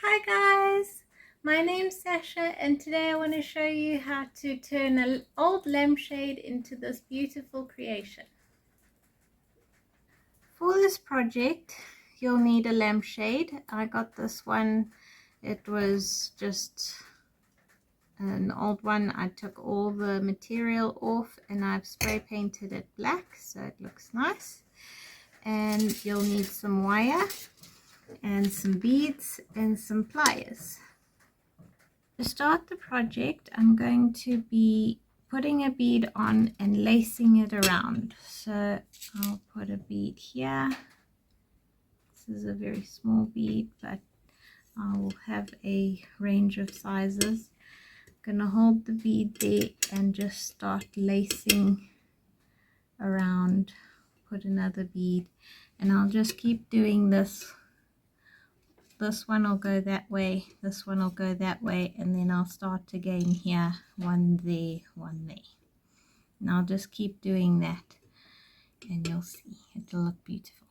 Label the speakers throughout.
Speaker 1: Hi guys, my name's Sasha and today I want to show you how to turn an old lampshade into this beautiful creation. For this project you'll need a lampshade. I got this one, it was just an old one. I took all the material off and I've spray painted it black so it looks nice. And you'll need some wire and some beads and some pliers. To start the project, I'm going to be putting a bead on and lacing it around. So I'll put a bead here. This is a very small bead, but I'll have a range of sizes. I'm going to hold the bead there and just start lacing around. Put another bead and I'll just keep doing this. This one will go that way, this one will go that way, and then I'll start again here, one there, one there. And I'll just keep doing that and you'll see it'll look beautiful.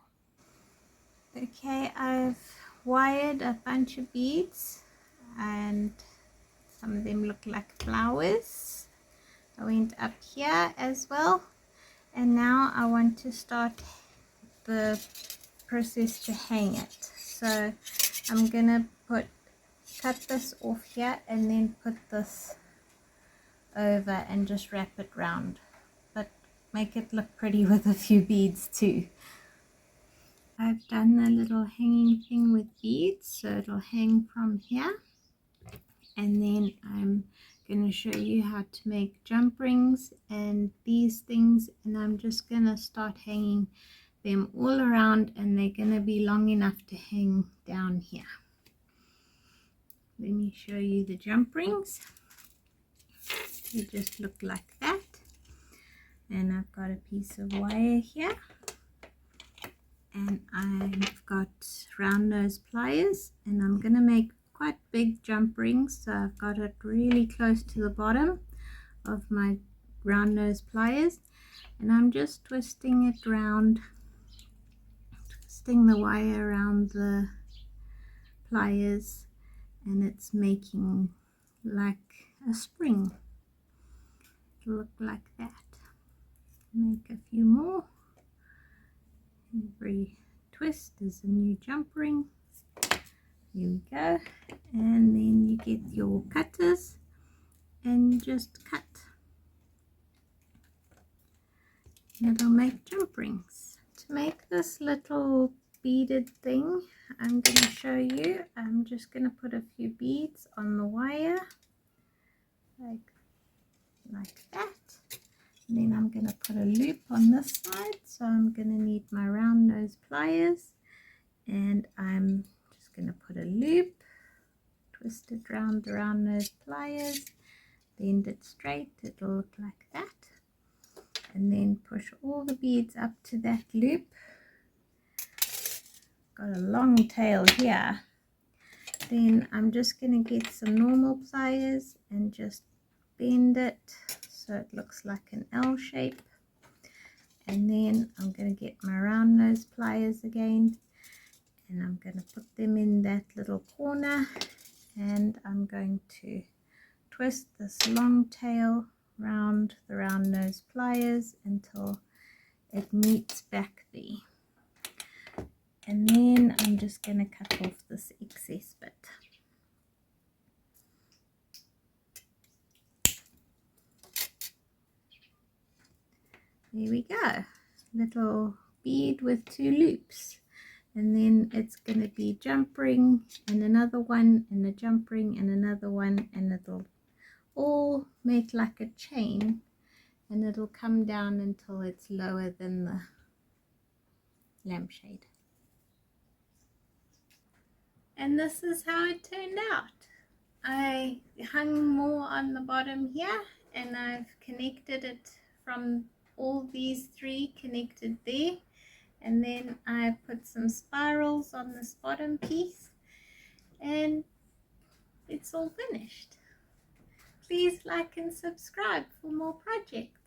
Speaker 1: Okay, I've wired a bunch of beads and some of them look like flowers. I went up here as well, and now I want to start the process to hang it. So I'm gonna cut this off here and then put this over and just wrap it round, but make it look pretty with a few beads too. I've done the little hanging thing with beads, so it'll hang from here, and then I'm going to show you how to make jump rings and these things, and I'm just going to start hanging them all around, and they're going to be long enough to hang down here. Let me show you the jump rings. They just look like that, and I've got a piece of wire here, and I've got round nose pliers, and I'm going to make quite big jump rings, so I've got it really close to the bottom of my round nose pliers, and I'm just twisting it round, twisting the wire around the pliers, and it's making like a spring. It'll look like that. Make a few more. Every twist is a new jump ring. Here we go. And then you get your cutters and you just cut. And it'll make jump rings. To make this little beaded thing, I'm going to show you. I'm just going to put a few beads on the wire like that, and then I'm going to put a loop on this side, so I'm going to need my round nose pliers, and I'm just going to put a loop, twist it round the round nose pliers, bend it straight, it'll look like that, and then push all the beads up to that loop. Got a long tail here. Then I'm just going to get some normal pliers and just bend it so it looks like an L shape, and then I'm going to get my round nose pliers again, and I'm going to put them in that little corner, and I'm going to twist this long tail round the round nose pliers until it meets back there. And then I'm just going to cut off this excess bit. There we go, little bead with two loops, and then it's going to be jump ring and another one and a jump ring and another one, and it'll all make like a chain, and it'll come down until it's lower than the lampshade. And this is how it turned out. I hung more on the bottom here, and I've connected it from all these three connected there, and then I put some spirals on this bottom piece, and it's all finished. Please like and subscribe for more projects.